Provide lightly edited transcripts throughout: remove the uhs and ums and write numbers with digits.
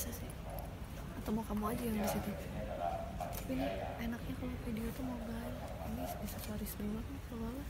bisa sih, atau mau kamu aja yang di situ. Tapi ini enaknya kalau video tuh mobile, ini bisa stories doang soalnya.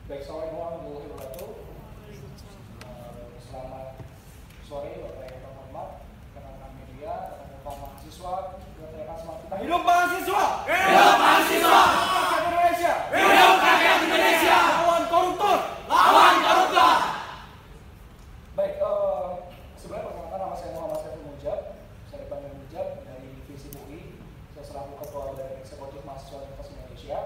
Baik, assalamualaikum warahmatullahi wabarakatuh. Selamat sore Bapak yang terhormat, rekan-rekan media, rekan-rekan mahasiswa, rekan-rekan semangat kita. Hidup mahasiswa! Hidup mahasiswa! Rakyat Indonesia! Hidup rakyat Indonesia! Lawan koruptor! Lawan koruptor! Baik, sebenarnya perkenalkan nama saya Muhammad Saiful Mujab. Saya dipanggil Mujab dari Visip UI. Saya selaku Ketua Badan Eksekutif Mahasiswa Universitas Indonesia.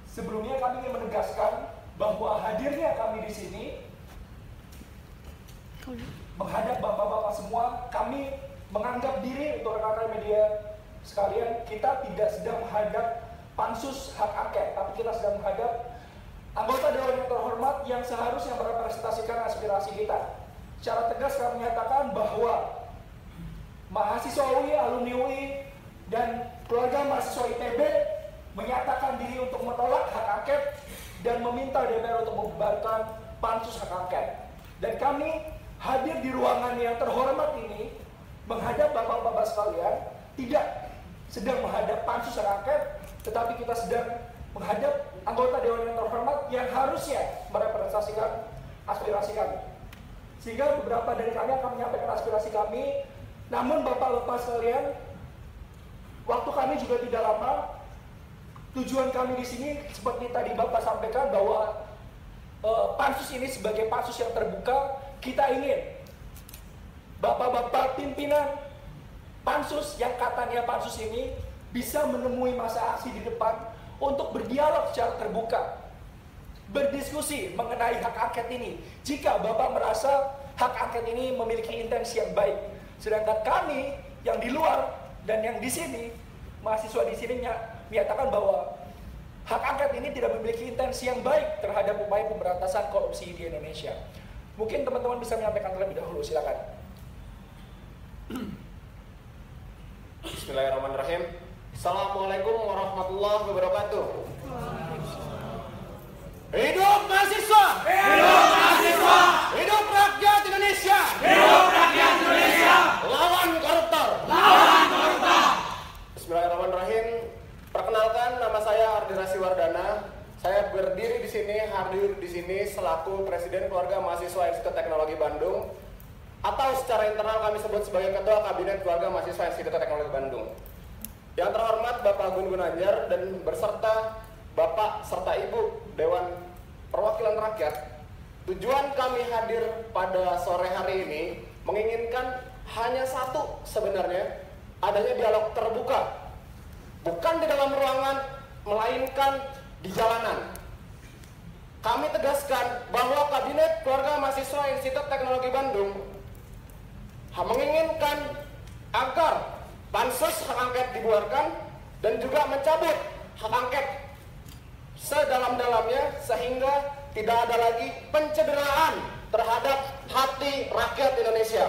Sebelumnya kami ingin menegaskan bahwa hadirnya kami di sini menghadap bapak-bapak semua, kami menganggap diri untuk rekan-rekan media sekalian, kita tidak sedang menghadap pansus hak angket, tapi kita sedang menghadap anggota dewan yang terhormat yang seharusnya merepresentasikan aspirasi kita. Secara tegas kami menyatakan bahwa mahasiswa UI, alumni UI, dan keluarga mahasiswa ITB menyatakan diri untuk menolak hak angket dan meminta DPR untuk membubarkan pansus hak angket. Dan kami hadir di ruangan yang terhormat ini menghadap bapak-bapak sekalian, tidak sedang menghadap pansus hak angket, tetapi kita sedang menghadap anggota dewan yang terhormat yang harusnya merepresentasikan aspirasi kami. Sehingga beberapa dari kami akan menyampaikan aspirasi kami, namun bapak-bapak sekalian, waktu kami juga tidak lama. Tujuan kami di sini seperti tadi Bapak sampaikan bahwa pansus ini sebagai pansus yang terbuka, kita ingin Bapak-bapak pimpinan pansus yang katanya pansus ini bisa menemui masa aksi di depan untuk berdialog secara terbuka, berdiskusi mengenai hak angket ini. Jika Bapak merasa hak angket ini memiliki intensi yang baik, sedangkan kami yang di luar dan yang di sini, mahasiswa di sini menyatakan bahwa hak angket ini tidak memiliki intensi yang baik terhadap upaya pemberantasan korupsi di Indonesia. Mungkin teman-teman bisa menyampaikan terlebih dahulu, silakan. Bismillahirrahmanirrahim. Assalamualaikum warahmatullahi wabarakatuh. Hidup mahasiswa! Hidup mahasiswa! Hidup rakyat Indonesia! Hidup rakyat Indonesia! Lawan koruptor! Lawan koruptor! Bismillahirrahmanirrahim. Perkenalkan, nama saya Ardi Rasiwardana. Saya berdiri di sini, hadir di sini selaku Presiden Keluarga Mahasiswa Institut Teknologi Bandung, atau secara internal kami sebut sebagai Ketua Kabinet Keluarga Mahasiswa Institut Teknologi Bandung. Yang terhormat Bapak Gun Gun Anjar dan berserta Bapak serta Ibu Dewan Perwakilan Rakyat tujuan kami hadir pada sore hari ini menginginkan hanya satu sebenarnya, adanya dialog terbuka. Bukan di dalam ruangan, melainkan di jalanan. Kami tegaskan bahwa Kabinet Keluarga Mahasiswa Institut Teknologi Bandung menginginkan agar pansus hak angket dibuarkan dan juga mencabut hak angket sedalam-dalamnya sehingga tidak ada lagi pencederaan terhadap hati rakyat Indonesia.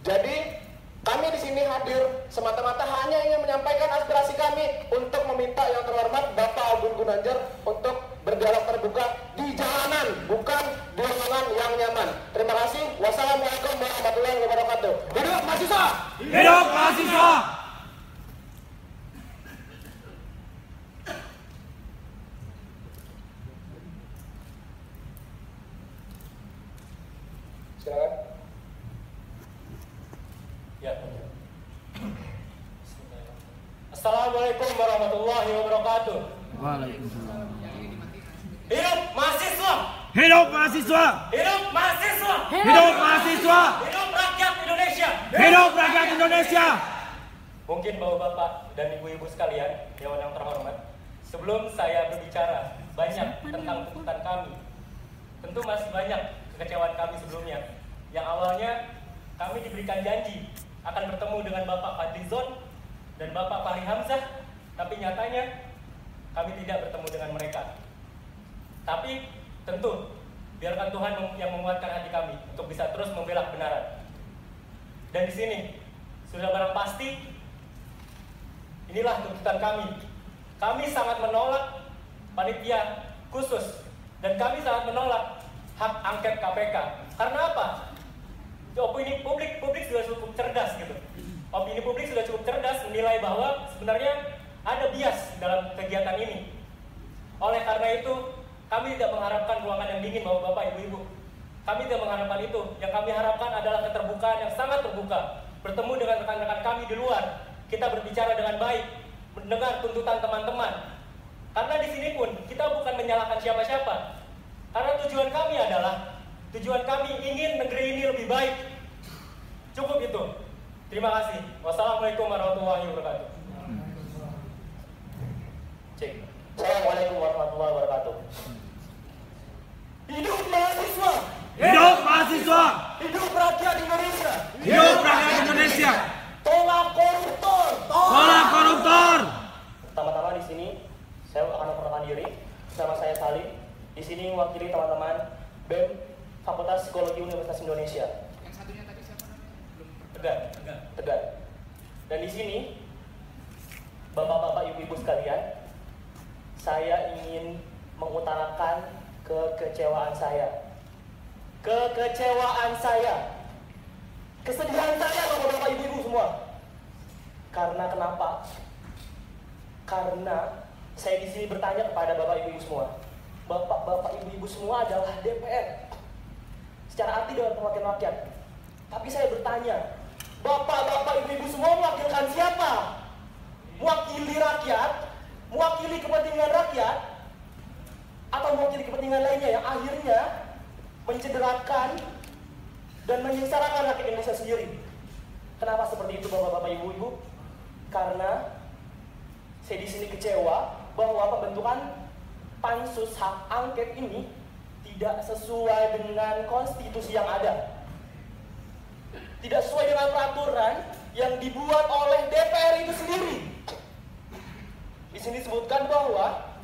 Jadi kami di sini hadir semata-mata hanya ingin menyampaikan aspirasi kami untuk meminta yang terhormat Bapak Agun Gunanjar untuk berdialog terbuka di jalanan, bukan di ruangan yang nyaman. Terima kasih. Wassalamualaikum warahmatullahi wabarakatuh. Hidup mahasiswa! Hidup mahasiswa! Silakan. Ya. Assalamualaikum warahmatullahi wabarakatuh. Waalaikumsalam. Hidup mahasiswa! Hidup mahasiswa! Hidup mahasiswa! Hidup mahasiswa! Hidup rakyat Indonesia! Hidup rakyat Indonesia! Mungkin bapak-bapak dan ibu-ibu sekalian, dewan yang terhormat, sebelum saya berbicara banyak tentang tuntutan kami, tentu masih banyak kekecewaan kami sebelumnya. Yang awalnya kami diberikan janji akan bertemu dengan Bapak Fadlizon dan Bapak Fahri Hamzah, tapi nyatanya kami tidak bertemu dengan mereka. Tapi tentu biarkan Tuhan yang menguatkan hati kami untuk bisa terus membela kebenaran. Dan di sini sudah barang pasti inilah tuntutan kami. Kami sangat menolak panitia khusus dan kami sangat menolak hak angket KPK. Karena apa? Opini publik sudah cukup cerdas gitu. Opini publik sudah cukup cerdas menilai bahwa sebenarnya ada bias dalam kegiatan ini. Oleh karena itu, kami tidak mengharapkan ruangan yang dingin bapak-bapak, ibu-ibu. Kami tidak mengharapkan itu. Yang kami harapkan adalah keterbukaan yang sangat terbuka. Bertemu dengan rekan-rekan kami di luar, kita berbicara dengan baik, mendengar tuntutan teman-teman. Karena di sini pun kita bukan menyalahkan siapa-siapa. Karena tujuan kami ingin negeri ini lebih baik. Cukup itu. Terima kasih. Wassalamualaikum warahmatullahi wabarakatuh. Cek. Assalamualaikum warahmatullahi wabarakatuh. Hidup mahasiswa! Hidup mahasiswa! Hidup rakyat Indonesia! Hidup rakyat Indonesia! Tolak koruptor! Tolak koruptor! Pertama-tama di sini saya akan memperkenalkan diri. Nama saya Salim. Di sini mewakili teman-teman BEM Fakultas Psikologi Universitas Indonesia. Yang satunya tadi siapa namanya? Tegar. Dan di sini bapak-bapak, ibu-ibu sekalian, saya ingin mengutarakan kekecewaan saya. Kesedihan saya bapak-bapak, ibu-ibu semua. Karena kenapa? Karena saya di sini bertanya kepada bapak ibu-ibu semua. Bapak-bapak, ibu-ibu semua adalah DPR. Secara arti dewan perwakilan rakyat. Tapi saya bertanya, bapak-bapak, ibu-ibu semua mewakilkan siapa? Mewakili rakyat? Mewakili kepentingan rakyat? Atau mewakili kepentingan lainnya yang akhirnya mencederakan dan menyengsarakan rakyat Indonesia sendiri? Kenapa seperti itu bapak-bapak, ibu-ibu? Karena saya di sini kecewa bahwa pembentukan pansus hak angket ini tidak sesuai dengan konstitusi yang ada. Tidak sesuai dengan peraturan yang dibuat oleh DPR itu sendiri. Di sini disebutkan bahwa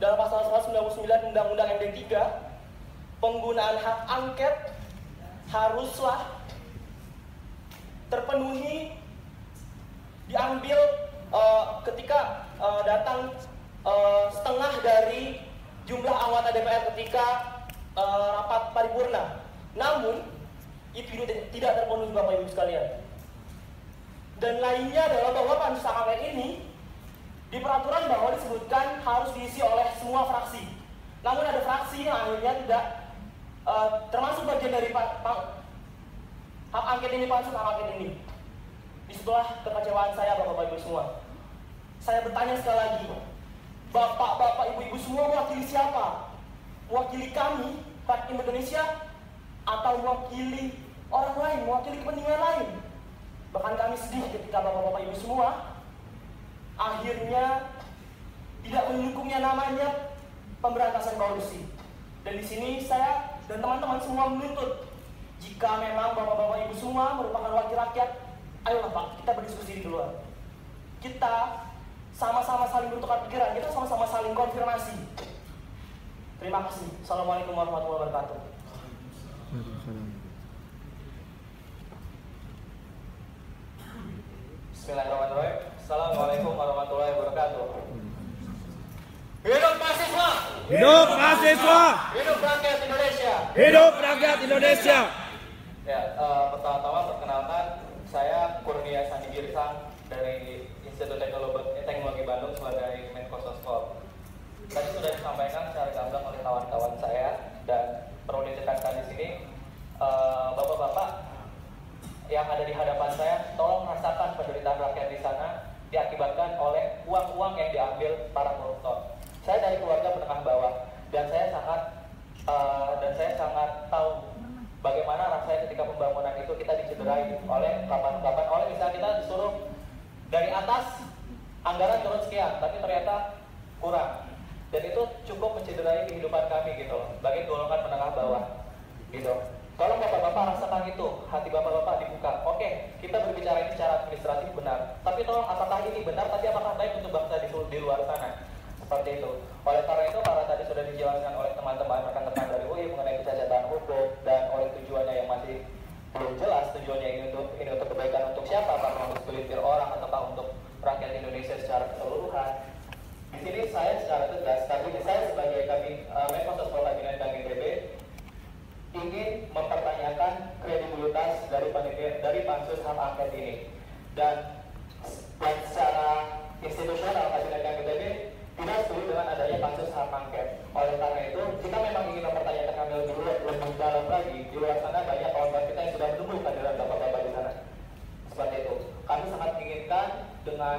dalam pasal 199 Undang-Undang MD 3, penggunaan hak angket haruslah terpenuhi diambil ketika datang setengah dari jumlah anggota DPR ketika rapat paripurna. Namun itu tidak terpenuhi bapak ibu sekalian. Dan lainnya adalah bahwa pansus hak angket ini di peraturan bahwa disebutkan harus diisi oleh semua fraksi. Namun ada fraksi yang akhirnya tidak termasuk bagian dari hak angket ini, pansus hak angket ini. Disitulah kekecewaan saya bapak-bapak ibu semua. Saya bertanya sekali lagi, bapak-bapak ibu-ibu semua mewakili siapa? Mewakili kami rakyat Indonesia atau mewakili orang lain, mewakili kepentingan lain. Bahkan kami sedih ketika bapak-bapak ibu semua akhirnya tidak mendukungnya namanya pemberantasan korupsi. Dan di sini saya dan teman-teman semua menuntut, jika memang bapak-bapak ibu semua merupakan wakil rakyat, ayolah Pak, kita berdiskusi di luar. Kita sama-sama saling bertukar pikiran, kita sama-sama saling konfirmasi. Terima kasih. Assalamualaikum warahmatullahi wabarakatuh. Bismillahirrahmanirrahim. Assalamualaikum warahmatullahi wabarakatuh. Hidup mahasiswa! Hidup mahasiswa! Hidup rakyat Indonesia! Hidup rakyat Indonesia! Ya, pertama-tama perkenalkan, saya Kurnia Sandi Girsang dari Institut Teknologi Bandung sebagai Menko Sospol. Tadi sudah disampaikan secara gamblang oleh kawan-kawan saya, dan perlu ditekankan di sini, bapak-bapak yang ada di hadapan saya, tolong rasakan penderitaan rakyat di sana diakibatkan oleh uang-uang yang diambil para koruptor. Saya dari keluarga menengah bawah, dan saya sangat tahu bagaimana rasanya ketika pembangunan itu kita dicederai oleh kapan-kapan, oleh misalnya kita disuruh dari atas anggaran turun sekian, tapi ternyata kurang, dan itu cukup mencederai kehidupan kami gitu, bagi golongan menengah bawah gitu. Tolong bapak-bapak rasakan itu, hati bapak-bapak dibuka. Oke, kita berbicara ini secara administratif benar, tapi tolong apakah ini benar, tapi apakah baik untuk bangsa di luar sana? Seperti itu. Oleh karena itu, karena tadi sudah dijelaskan oleh teman-teman rekan-rekan dari UI mengenai kecacatan hukum dan oleh tujuannya yang masih belum jelas, tujuannya ini untuk kebaikan untuk siapa, apakah untuk segelintir orang ataukah untuk rakyat Indonesia secara keseluruhan. Di sini saya secara tegas, tapi saya sebagai Menko Sospol Kabinet KGBB ingin mempertanyakan kredibilitas dari pansus hak angket ini, dan secara institusional Kabinet KGBB tidak setuju dengan adanya pansus hak angket. Oleh karena itu, kita memang ingin mempertanyakan kami lebih dalam lagi. Di luar sana banyak kawan-kawan kita yang sudah menunggu kehadiran bapak-bapak di sana. Seperti itu. Kami sangat menginginkan dengan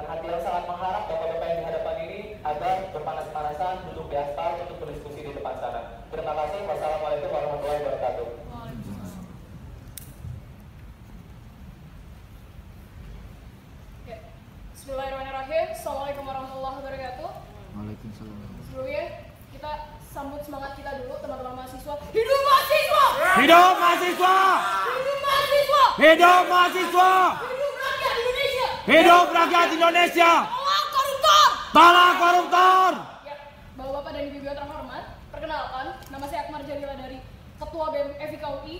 hati yang sangat mengharap bapak-bapak yang di hadapan ini agar berpanas-panasan duduk di aspal untuk berdiskusi di depan sana. Terima kasih. Wassalamualaikum warahmatullahi wabarakatuh. Bismillahirrahmanirrahim. Assalamualaikum warahmatullahi wabarakatuh. Waalaikumsalam. Sebelumnya kita sambut semangat kita dulu, teman-teman mahasiswa. Hidup mahasiswa! Hidup mahasiswa! Hidup mahasiswa! Hidup mahasiswa! Hidup rakyat Indonesia! Hidup rakyat Indonesia! Tolak koruptor! Tolak koruptor! Ya, bapak-bapak dan ibu-ibu yang terhormat, perkenalkan, nama saya Akmar Jalila dari Ketua BEM FIK UI.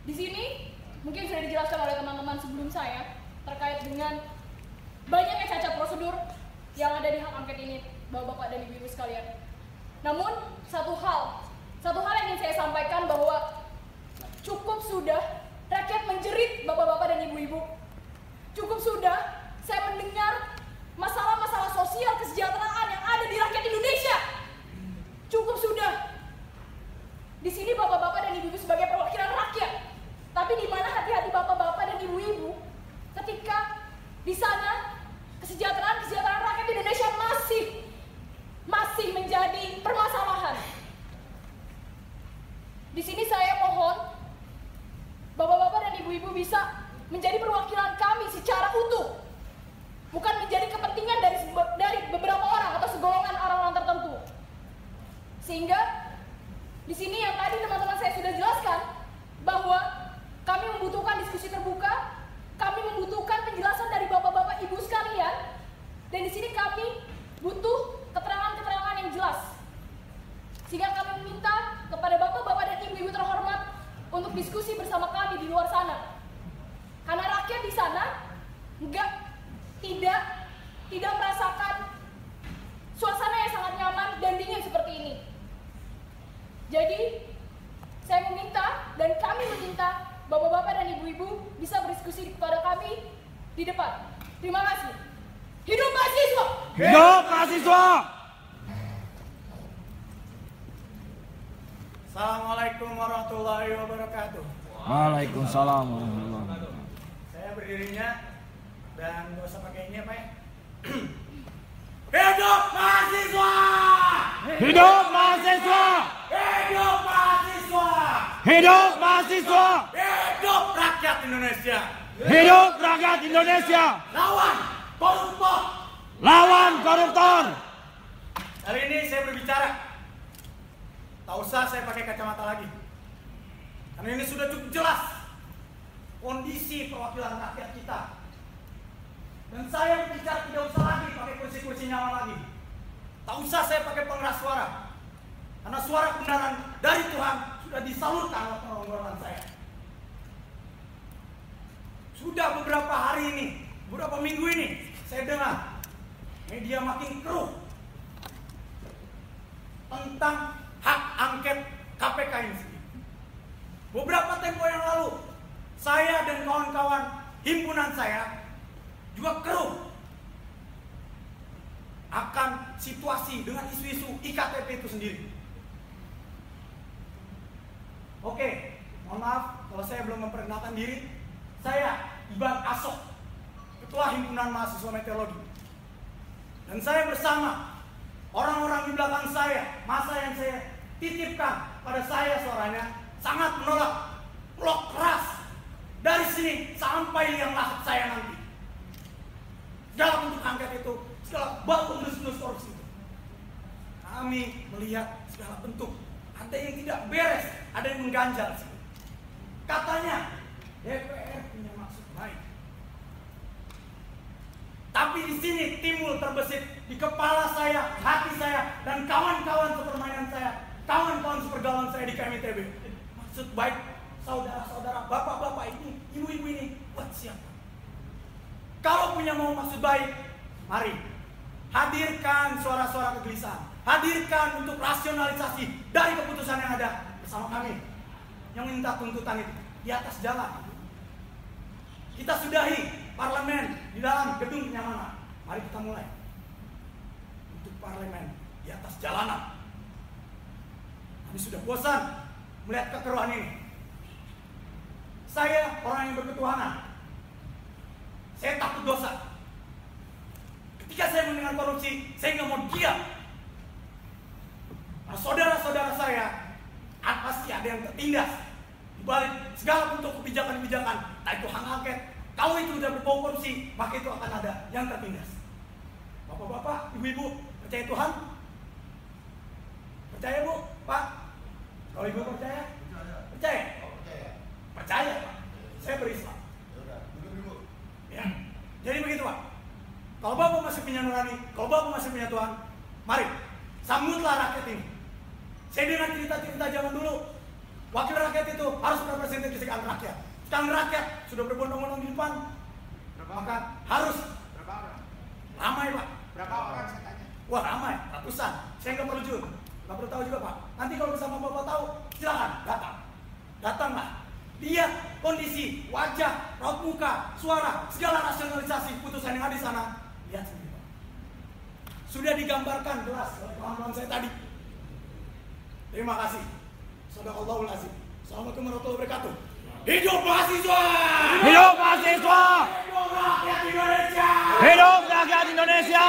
Di sini mungkin sudah dijelaskan oleh teman-teman sebelum saya terkait dengan banyaknya cacat prosedur yang ada di hak angket ini, bapak-bapak dan ibu-ibu sekalian. Namun satu hal yang ingin saya sampaikan, bahwa cukup sudah rakyat menjerit bapak-bapak dan ibu-ibu. Cukup sudah saya mendengar masalah-masalah sosial kesejahteraan yang ada di rakyat Indonesia. Cukup sudah. Di sini bapak-bapak dan ibu-ibu sebagai perwakilan rakyat. Tapi di mana hati-hati bapak-bapak dan ibu-ibu ketika di sana kesejahteraan rakyat Indonesia masih menjadi permasalahan. Di sini saya mohon bapak-bapak dan ibu-ibu bisa menjadi perwakilan kami secara utuh, bukan menjadi kepentingan dari beberapa orang atau segolongan orang-orang tertentu. Sehingga di sini yang tadi teman-teman saya sudah jelaskan bahwa kami membutuhkan diskusi terbuka, kami membutuhkan penjelasan dari bapak-bapak ibu sekalian, dan di sini kami butuh keterangan-keterangan yang jelas. Sehingga kami meminta kepada bapak-bapak dan ibu-ibu terhormat untuk diskusi bersama kami di luar sana. Karena rakyat di sana tidak merasakan suasana yang sangat nyaman dan dingin seperti ini. Jadi saya meminta dan kami meminta bapak-bapak dan ibu-ibu bisa berdiskusi kepada kami di depan. Terima kasih. Hidup mahasiswa! Hidup mahasiswa! Assalamualaikum warahmatullahi wabarakatuh. Waalaikumsalam warahmatullahi wabarakatuh. Saya berdirinya dan gak usah pakai ini apa ya? Hidup mahasiswa! Hidup mahasiswa! Hidup mahasiswa! Hidup rakyat Indonesia! Hidup rakyat Indonesia! Lawan koruptor! Lawan koruptor! Kali ini saya berbicara. Tak usah saya pakai kacamata lagi. Karena ini sudah cukup jelas kondisi perwakilan rakyat kita. Dan saya berbicara tidak usah lagi pakai kursi-kursi nyaman lagi. Tak usah saya pakai pengeras suara. Karena suara kebenaran dari Tuhan sudah disalurkan oleh pengorbanan saya. Sudah beberapa hari ini, beberapa minggu ini, saya dengar media makin keruh tentang hak angket KPK ini sendiri. Beberapa tempo yang lalu, saya dan kawan-kawan himpunan saya juga keruh akan situasi dengan isu-isu IKTP itu sendiri. Oke, mohon maaf kalau saya belum memperkenalkan diri. Saya Iban Asok, Ketua Himpunan Mahasiswa Meteorologi. Dan saya bersama orang-orang di belakang saya, masa yang saya titipkan pada saya suaranya, sangat menolak blok keras dari sini sampai liang lahat saya nanti. Segala bentuk angket itu, segala bau endus-endus korupsi itu. Kami melihat segala bentuk. Ada yang tidak beres, ada yang mengganjal. Katanya DPR punya maksud baik. Tapi di sini timbul terbesit di kepala saya, hati saya, dan kawan-kawan sepermainan saya, kawan-kawan sepergaulan saya di KMITB. Maksud baik saudara-saudara, bapak-bapak ini, ibu-ibu ini, buat siapa? Kalau punya mau maksud baik, mari hadirkan suara-suara kegelisahan. Hadirkan untuk rasionalisasi dari keputusan yang ada bersama kami yang minta tuntutan itu di atas jalan. Kita sudahi parlemen di dalam gedung kenyamanan. Mari kita mulai untuk parlemen di atas jalanan. Kami sudah bosan melihat kekeruhan ini. Saya orang yang berketuhanan. Saya takut dosa. Ketika saya mendengar korupsi, saya nggak mau diam. Nah, saudara-saudara saya pasti ada yang tertindas di balik segala bentuk kebijakan-kebijakan, entah itu hak angket. Kalau itu sudah berbau korupsi, maka itu akan ada yang tertindas. Bapak-bapak, ibu-ibu, percaya Tuhan? Percaya Bu, Pak? Kalau ibu percaya? Percaya? Percaya, Pak. Saya berislam. Ya. Jadi begitu, Pak. Kalau Bapak masih punya nurani, kalau Bapak masih punya Tuhan, mari sambutlah rakyat ini. Saya dengar cerita-cerita zaman dulu, wakil rakyat itu harus merepresentasikan rakyat. Sekarang rakyat sudah berbondong-bondong di depan, maka harus ramai, Pak. Berapa orang saya tanya? Wah, ramai, ratusan. Saya nggak perlu jujur, nggak perlu tahu juga, Pak. Nanti kalau bersama Bapak tahu, silakan datang. Datanglah. Lihat kondisi, wajah, raut muka, suara, segala rasionalisasi putusan yang ada di sana. Lihat sendiri, Pak. Sudah digambarkan jelas oleh kawan-kawan saya tadi. Terima kasih. Sadaqallahul azim. Assalamualaikum warahmatullahi wabarakatuh. Hidup mahasiswa! Hidup mahasiswa! Hidup rakyat Indonesia! Hidup rakyat Indonesia!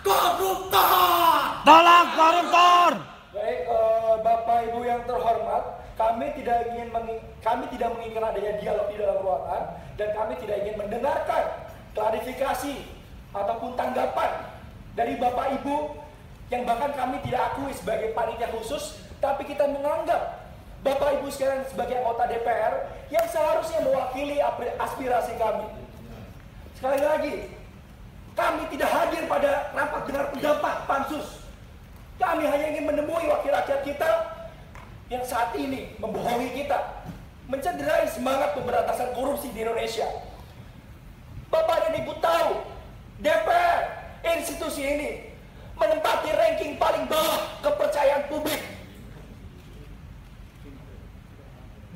Koruptor! Tolak koruptor! Baik, Bapak Ibu yang terhormat, kami tidak menginginkan adanya dialog di dalam ruangan, dan kami tidak ingin mendengarkan klarifikasi ataupun tanggapan dari Bapak Ibu yang bahkan kami tidak akui sebagai panitia khusus, tapi kita menganggap Bapak Ibu sekalian sebagai anggota DPR yang seharusnya mewakili aspirasi kami. Sekali lagi, kami tidak hadir pada rapat dengar pendapat pansus. Kami hanya ingin menemui wakil rakyat kita yang saat ini membohongi kita, mencederai semangat pemberantasan korupsi di Indonesia. Bapak dan Ibu tahu, DPR, institusi ini menempati ranking paling bawah kepercayaan publik.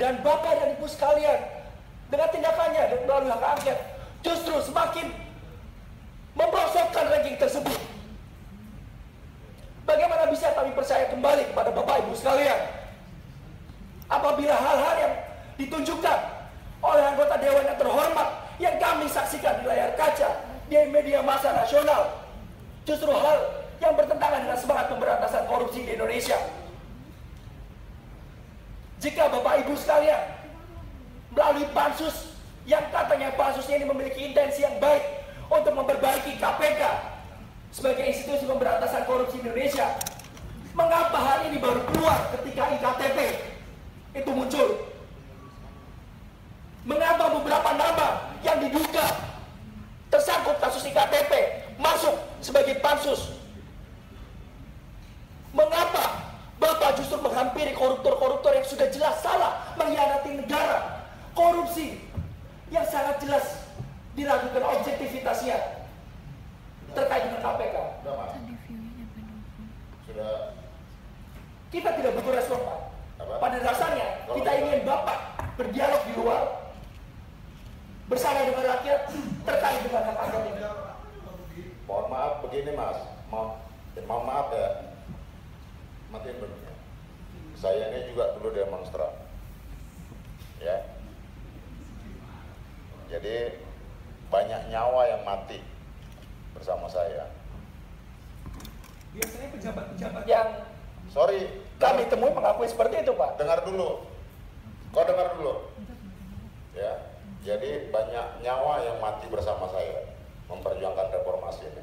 Dan Bapak dan Ibu sekalian, dengan tindakannya dan melalui hak angket, justru semakin memperosokkan ranking tersebut. Bagaimana bisa kami percaya kembali kepada Bapak Ibu sekalian apabila hal-hal yang ditunjukkan oleh anggota Dewan yang terhormat yang kami saksikan di layar kaca di media massa nasional justru hal yang bertentangan dengan semangat pemberantasan korupsi di Indonesia. Jika Bapak Ibu sekalian melalui pansus yang katanya pansusnya ini memiliki intensi yang baik untuk memperbaiki KPK sebagai institusi pemberantasan korupsi Indonesia, mengapa hal ini baru keluar ketika IKTP itu muncul? Mengapa beberapa nama yang diduga tersangkut kasus IKTP masuk sebagai pansus? Mengapa Bapak justru menghampiri koruptor-koruptor yang sudah jelas salah, mengkhianati negara, korupsi yang sangat jelas diragukan objektivitasnya terkait dengan KPK? Sudah. Kita tidak butuh respon, Pak. Pada dasarnya kita ingin Bapak berdialog di luar bersama dengan rakyat terkait dengan hak angket ini. Mohon maaf begini Mas, mohon maaf ya. Matiin dulu. Saya ini juga dulu demonstran, ya. Jadi banyak nyawa yang mati bersama saya. Biasanya pejabat-pejabat yang kami temui mengakui seperti itu, Pak. Dengar dulu, kau dengar dulu, ya. Jadi banyak nyawa yang mati bersama saya memperjuangkan reformasi ini.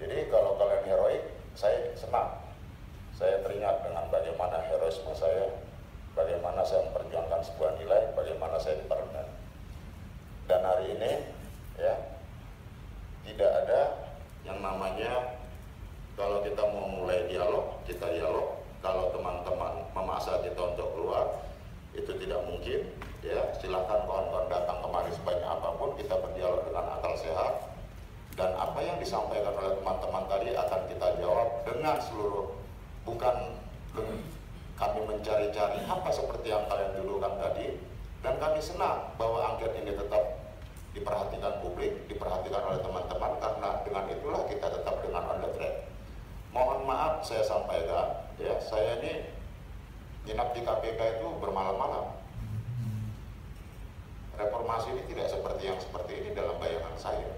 Jadi kalau kalian heroik, saya senang. Saya teringat dengan bagaimana heroisme saya, bagaimana saya memperjuangkan sebuah nilai, bagaimana saya di parlemen. Dan hari ini, ya, tidak ada yang namanya kalau kita mau mulai dialog, kita dialog. Kalau teman-teman memaksa kita untuk keluar, itu tidak mungkin. Ya, silakan kawan-kawan datang kemari sebanyak apapun, kita berdialog dengan akal sehat. Dan apa yang disampaikan oleh teman-teman tadi akan kita jawab dengan seluruh, bukan kami mencari-cari apa seperti yang kalian dulukan tadi. Dan kami senang bahwa angket ini tetap diperhatikan publik, diperhatikan oleh teman-teman, karena dengan itulah kita tetap dengan on the track. Mohon maaf saya sampaikan, ya, saya ini nginap di KPK itu bermalam-malam. Reformasi ini tidak seperti yang seperti ini dalam bayangan saya.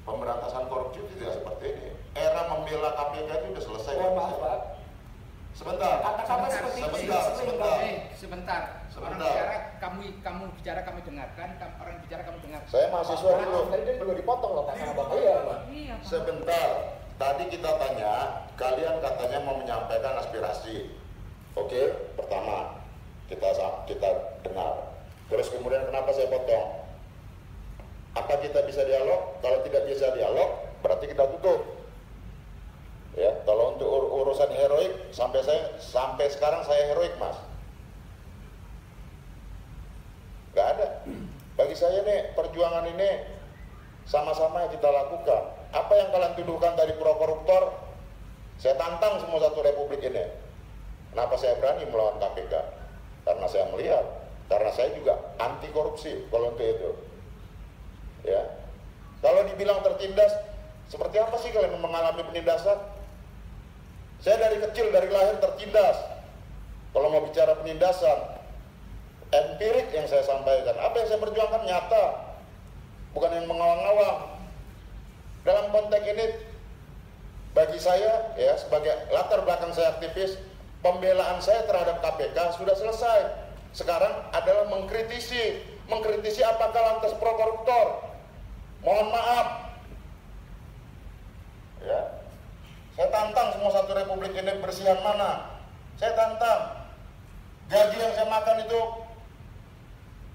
Pemberantasan korupsi tidak seperti ini. Era membela KPK itu sudah selesai. Maaf, Pak. Sebentar. Kata-kata seperti Sebentar. Orang bicara, kamu bicara, kami dengarkan. Orang bicara, kamu dengar. Saya mahasiswa dulu. Tadi juga dipotong loh, Pak, sama Bapak. Iya, Pak. Sebentar. Tadi kita tanya, kalian katanya mau menyampaikan aspirasi. Oke, pertama kita dengar. Terus kemudian kenapa saya potong? Apa kita bisa dialog? Kalau tidak bisa dialog, berarti kita tutup. Ya, kalau untuk urusan heroik, sampai sekarang saya heroik, Mas. Gak ada. Bagi saya nih, perjuangan ini sama-sama yang kita lakukan. Apa yang kalian tuduhkan dari pro-koruptor, saya tantang semua satu republik ini. Kenapa saya berani melawan KPK? Karena saya melihat, karena saya juga anti korupsi kalau untuk itu. Ya, kalau dibilang tertindas, seperti apa sih kalian mengalami penindasan? Saya dari kecil, dari lahir tertindas. Kalau mau bicara penindasan, empirik yang saya sampaikan, apa yang saya perjuangkan nyata, bukan yang mengawang-awang. Dalam konteks ini, bagi saya, ya, sebagai latar belakang saya aktivis, pembelaan saya terhadap KPK sudah selesai. Sekarang adalah mengkritisi apakah lantas pro-koruptor. Mohon maaf, ya, saya tantang semua satu republik ini bersihan mana. Saya tantang. Gaji yang saya makan itu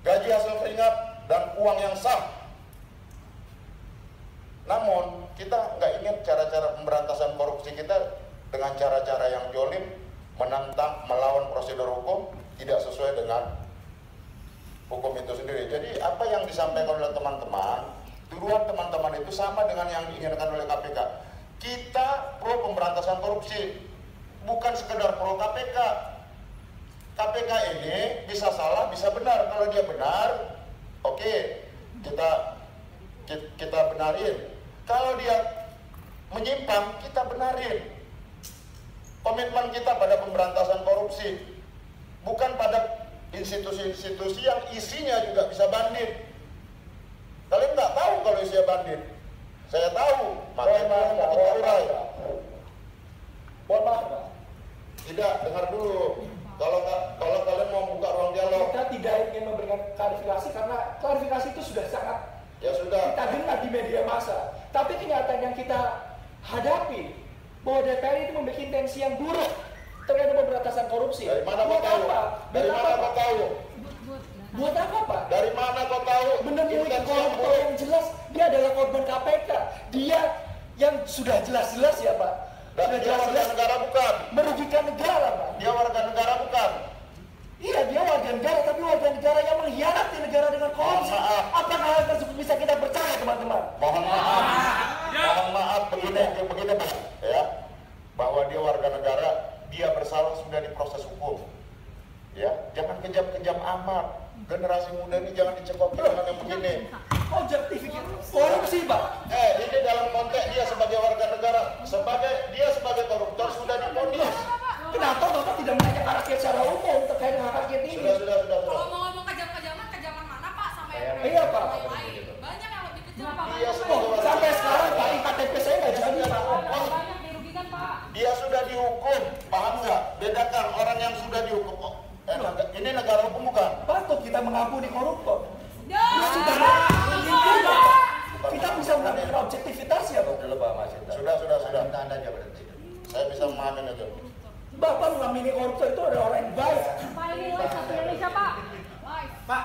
gaji hasil keringat dan uang yang sah. Namun kita nggak ingin cara-cara pemberantasan korupsi kita dengan cara-cara yang jolim, menantang, melawan prosedur hukum, tidak sesuai dengan hukum itu sendiri. Jadi apa yang disampaikan oleh teman-teman, tuduhan teman-teman itu sama dengan yang diinginkan oleh KPK. Kita pro pemberantasan korupsi, bukan sekedar pro KPK. KPK ini bisa salah, bisa benar. Kalau dia benar, oke, kita benarin. Kalau dia menyimpang, kita benarin. Komitmen kita pada pemberantasan korupsi, bukan pada institusi-institusi yang isinya juga bisa bandit. Kalian nggak tahu kalau isinya bandit. Saya tahu, makanya kita urai. Mohon maaf, Pak. Tidak, dengar dulu. Kalau kalian mau buka ruang dialog, Kita tidak ingin memberikan klarifikasi karena klarifikasi itu sudah sangat ya sudah. kita dengar di media massa. Tapi kenyataan yang kita hadapi bahwa DPR itu memiliki intensi yang buruk terkait pemberantasan korupsi. Dari mana kau Buat tahu? apa? Dari Buat mana apa? kau tahu? Buat apa, Pak? Dari mana kau tahu? Menemui Intensi yang koruptor buruk. yang jelas dia adalah korban KPK. Dia yang sudah jelas-jelas ya, Pak. Dan Sudah dia warga jelas-jelas negara bukan. merugikan negara, Pak. Dia warga negara bukan. Iya, dia warga negara, tapi warga negara yang mengkhianati negara dengan korupsi. Mohon maaf. Apakah hal tersebut bisa kita percaya, teman-teman? Mohon maaf. Mohon maaf begini Pak, ya. Bahwa dia warga negara, dia bersalah sudah diproses hukum. Ya, jangan kejam-kejam amat. Generasi muda ini jangan dicekoki dengan yang begini. Objektifikasi korupsi, Pak. Ini dalam konteks dia sebagai warga negara, dia sebagai koruptor sudah diponis. Kenapa Bapak tidak menanyakan rakyat secara umum terkait dengan rakyat ini? Sudah. Kalau mau ngomong kejam-kejaman, kejaman mana Pak? Sampai Iya, Pak. lain. Banyak yang lebih kejam Pak. Dia Oh, sampai sekarang Pak IKTP saya nggak jadi, Pak. Banyak dirugikan Pak. Dia sudah dihukum, paham nggak? Bedakan orang yang sudah dihukum. Ini negara hukum bukan? Patut kita mengampuni koruptor. Ya. Kita bisa mengambil objektivitas ya, Pak. Dulu Pak Mas. Sudah. Anda aja berhenti. Saya bisa memahami itu. Bapak mengamini koruptor itu adalah orang yang baik. Pak ini live satu Indonesia Pak. Live. Pak,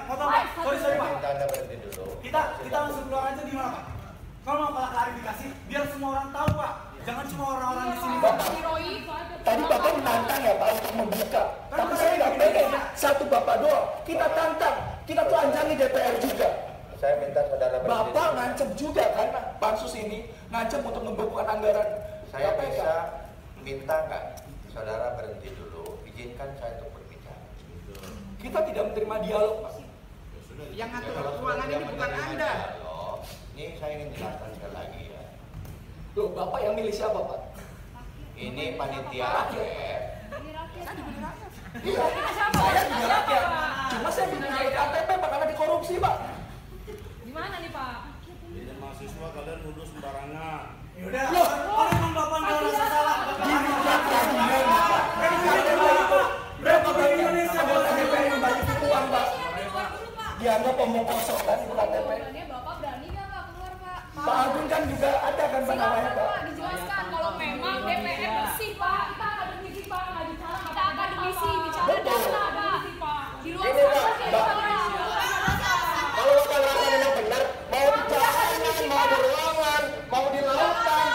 potong Pak. Sorry Pak. Anda berhenti dulu. Kita langsung keluar aja di mana Pak? Kalau mau klarifikasi, biar semua orang tahu Pak. Jangan cuma orang-orang di sini Pak. Tadi Bapak menantang ya Pak untuk membuka. Tapi saya nggak pengen satu Bapak doang. Kita tantang. Kita telanjangi DPR juga. Saya minta saudara berhenti. Bapak ngancem juga kan pansus ini. Ngancem untuk membekukan anggaran Saya KPK. bisa minta nggak saudara berhenti dulu, izinkan saya untuk berbicara. Kita tidak menerima dialog, Pak. Yang ngatur keuangan ini bukan Anda. Ini saya ingin jelaskan sekali lagi ya. Loh, Bapak yang milih siapa, Pak? Ini panitia Rakyat. Iya. Saya juga rakyat. Cuma saya bilang dari KTP, Pak, karena dikorupsi, Pak. Di mana nih Pak? Ini mahasiswa kalian nuduh sembarangan. Yaudah, kalau emang Bapak nggak rasa salah, Berapa bank Indonesia anggota DPR yang bagi uang, Pak? Dianggap omong kosong kan itu KTP. Bapak berani nggak Pak keluar Pak? Pak Agung kan juga ada kan Pak namanya, Pak. Pak dijelaskan kalau memang DPR bersih Pak. Kita akademisi Pak, nggak bicara. Kita akademisi bicara data Pak. Di luar Ini, Pak, sana Kalau Bapak merasa memang benar, mau di jalanan, mau di ruangan, mau di lautan,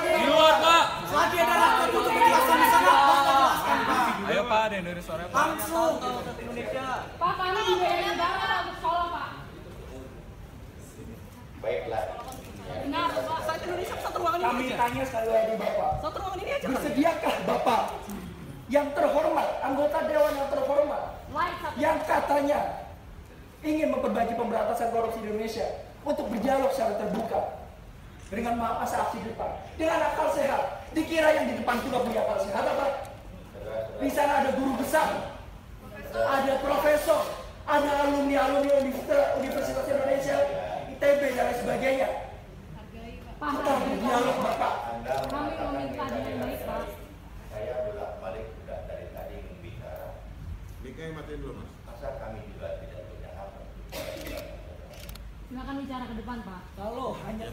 Di luar, Pak. lagi ada rakyat untuk penjelasan di sana, Bapak jelaskan Pak. Ayo Pak, ada yang dari sore Pak. Langsung. Pak karena dibayar negara untuk sekolah Pak. baiklah. Benar Pak. Saat Indonesia satu ruangan Kami tanya sekali lagi Bapak. Satu ruangan ini aja. Bersediakah Bapak yang terhormat, anggota dewan yang terhormat, Live satu. yang katanya ingin memperbaiki pemberantasan korupsi di Indonesia untuk berdialog secara terbuka dengan masa aksi depan, dengan akal sehat. Dikira yang di depan juga punya akal sehat apa? Di sana ada guru besar, ada profesor, ada alumni Universitas Indonesia, ITB dan lain sebagainya. Pak, Kita berdialog Bapak. kami meminta dengan baik Pak. Saya bolak-balik sudah dari tadi membicara. Mikanya matiin dulu Mas. Masa kami juga tidak punya hak untuk bicara. Silakan bicara ke depan Pak. Kalau hanya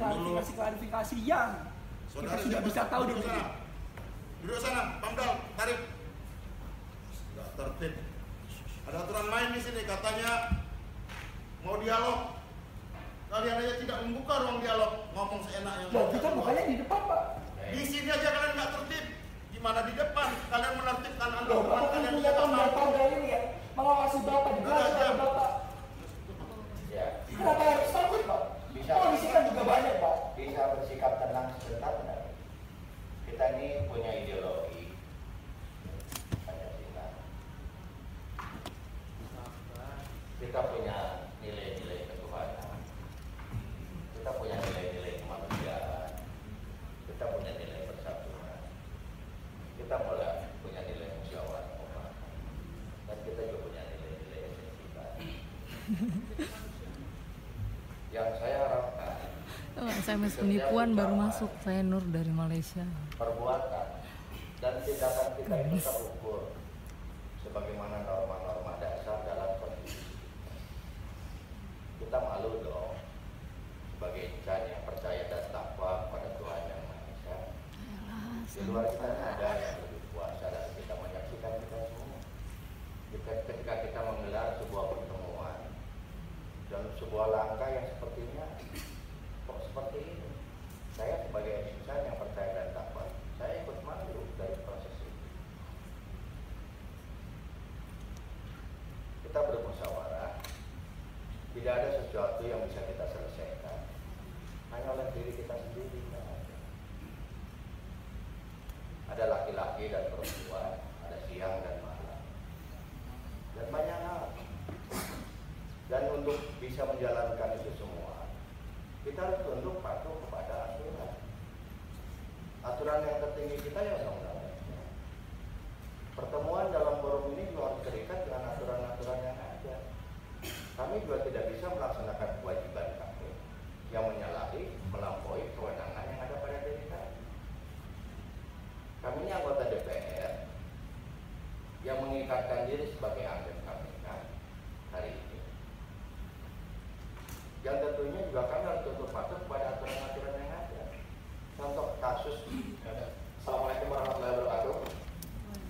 klarifikasi yang kita sudah bisa tahu di sini. Duduk sana, Pamdal, tarik. Nggak tertib. Ada aturan main di sini, katanya mau dialog. Kalian aja tidak membuka ruang dialog, ngomong seenaknya. Loh, kita bukannya di depan, Pak. Di sini aja kalian nggak tertib. Gimana di depan? Kalian menertibkan Loh, anggota Bapak kan kalian punya juga mampu. tanggal ini ya, mengawasi Bapak, dijelaskan oleh Bapak. Ya, Kenapa harus takut, Pak? Polisi kan juga banyak, Pak. bisa bersikap tenang sebentar enggak? Kita ini punya ideologi Pancasila. Kita punya nilai-nilai ketuhanan. Kita punya nilai-nilai kemanusiaan. Kita punya nilai persatuan. Kita mulai punya nilai musyawarah mufakat. Dan kita juga punya nilai-nilai esensitas. Yang saya harapkan SMS penipuan baru masuk. Saya Nur dari Malaysia. Perbuatan dan tindakan kita itu terukur sebagaimana norma-norma dasar dalam konstitusi. Kita malu dong sebagai insan yang percaya dan takwa pada Tuhan yang Maha Esa. Di luar kita ada yang lebih kuasa dan kita menyaksikan kita semua. Ketika kita menggelar sebuah pertemuan dan sebuah langkah yang sepertinya kok seperti ini, saya sebagai insan yang percaya dan takwa, saya ikut malu dari proses itu. Kita bermusyawarah, tidak ada sesuatu yang bisa kita selesaikan hanya oleh diri kita sendiri. Ada laki-laki dan perempuan, ada siang dan malam, dan banyak hal. Dan untuk bisa menjalankan itu semua, kita harus tunduk patuh kepada aturan. Aturan yang tertinggi kita ya undang-undang. Pertemuan dalam forum ini juga harus terikat dengan aturan-aturan yang ada. Kami juga tidak bisa melaksanakan kewajiban kami yang menyalahi, melampaui kewenangan yang ada pada diri kami. Kami ini anggota DPR yang mengikatkan diri sebagai anggota KPK hari ini. Yang tentunya juga kami harus tunduk patuh kepada aturan-aturan yang ada. Contoh kasus. Assalamualaikum warahmatullahi wabarakatuh.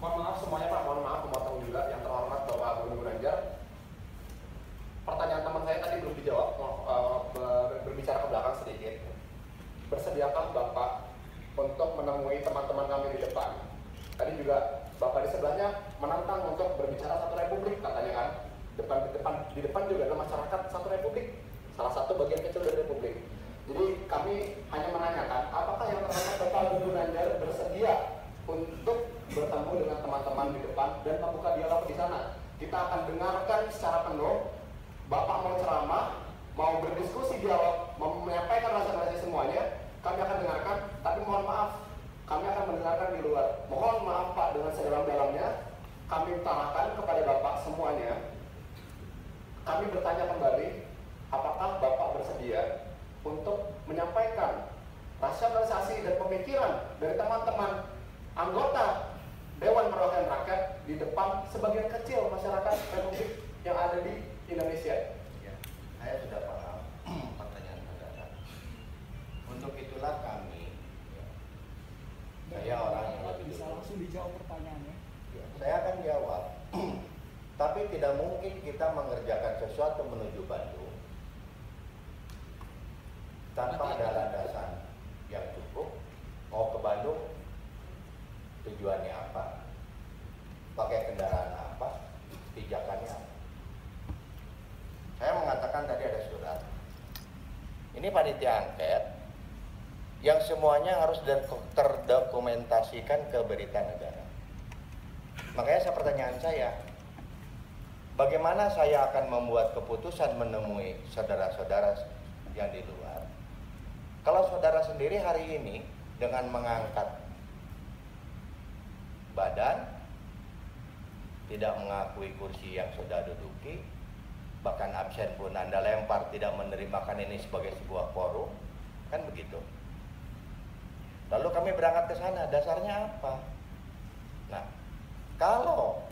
Mohon maaf semuanya Pak, mohon maaf memotong juga. Yang terhormat Bapak Gubernur Gunanjar. Pertanyaan teman saya tadi belum dijawab. Berbicara ke belakang sedikit. Bersediakah Bapak untuk menemui teman-teman kami di depan? Tadi juga Bapak di sebelahnya menantang untuk berbicara satu republik katanya kan. Di depan juga ada masyarakat satu republik. Salah satu bagian kecil dari republik. Jadi kami hanya menanyakan apakah yang terhormat Bapak Gubernur Gunanjar bersedia untuk bertemu dengan teman-teman di depan dan membuka dialog di sana. Kita akan dengarkan secara penuh. Bapak mau ceramah, mau berdiskusi dialog, mau menyampaikan rasa-rasa semuanya, kami akan dengarkan. Tapi mohon maaf, kami akan mendengarkan di luar. Mohon maaf Pak, dengan sedalam-dalamnya kami utarakan kepada Bapak semuanya. Kami bertanya kembali, apakah Bapak bersedia untuk menyampaikan rasionalisasi dan pemikiran dari teman-teman anggota Dewan Perwakilan Rakyat di depan sebagian kecil masyarakat Republik yang ada di Indonesia? Ya, saya sudah paham pertanyaan saudara. Untuk itulah kami, saya orang yang lebih bisa langsung dijawab pertanyaannya. Saya akan jawab. Tapi tidak mungkin kita mengerjakan sesuatu menuju Bandung tanpa ada landasan yang cukup. Mau ke Bandung, tujuannya apa? Pakai kendaraan apa? Pijakannya apa? Saya mengatakan tadi ada surat. Ini panitia angket yang semuanya harus terdokumentasikan ke berita negara. Makanya pertanyaan saya, bagaimana saya akan membuat keputusan menemui saudara-saudara yang di luar? Kalau saudara sendiri hari ini dengan mengangkat badan, tidak mengakui kursi yang sudah duduki, bahkan absen pun Anda lempar, tidak menerimakan ini sebagai sebuah forum, kan begitu. Lalu kami berangkat ke sana, dasarnya apa? Nah, kalau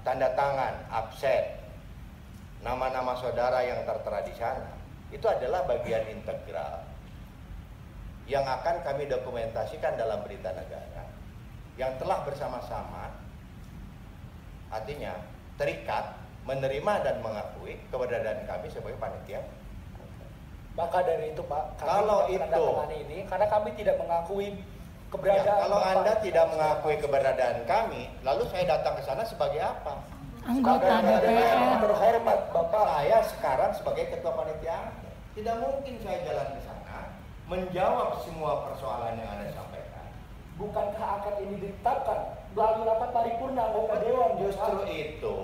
tanda tangan, absen, nama-nama saudara yang tertera di sana, itu adalah bagian integral yang akan kami dokumentasikan dalam berita negara yang telah bersama-sama, artinya terikat, menerima dan mengakui keberadaan kami sebagai panitia. Maka dari itu Pak, kalau itu ini karena kami tidak mengakui keberadaan. Ya, kalau Anda tidak mengakui keberadaan kami, lalu saya datang ke sana sebagai apa? Anggota DPR. Terhormat Bapak, saya sekarang sebagai ketua panitia. Tidak mungkin saya jalan ke sana menjawab semua persoalan yang Anda sampaikan. Bukankah akad ini ditetapkan melalui rapat paripurna anggota dewan? Justru itu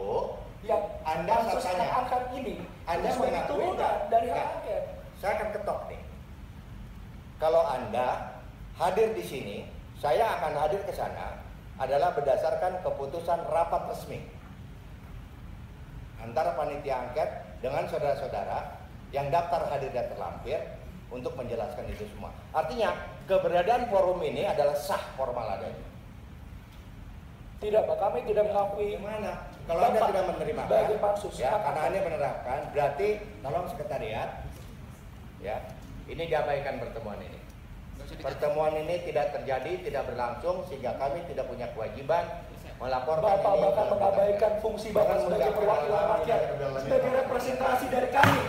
yang Anda tanya akad ini, Anda mengakui dari hak angket. Saya akan ketok nih. Kalau Anda hadir di sini, saya akan hadir ke sana adalah berdasarkan keputusan rapat resmi antara panitia angket dengan saudara-saudara yang daftar hadir dan terlampir untuk menjelaskan itu semua. Artinya keberadaan forum ini adalah sah formal adanya. Tidak, Pak, kami tidak mengakui. Gimana? Kalau Anda tidak menerima sebagai pansus, ya, karena Anda menerapkan, berarti tolong sekretariat, ya, ini diabaikan pertemuan ini. Pertemuan ini tidak terjadi, tidak berlangsung, sehingga kami tidak punya kewajiban melaporkan Bapak ini. bahkan mengabaikan fungsi Bapak sebagai perwakilan rakyat, sebagai representasi dari kami.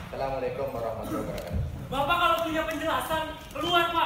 Assalamualaikum warahmatullahi wabarakatuh. Bapak kalau punya penjelasan, keluar Pak.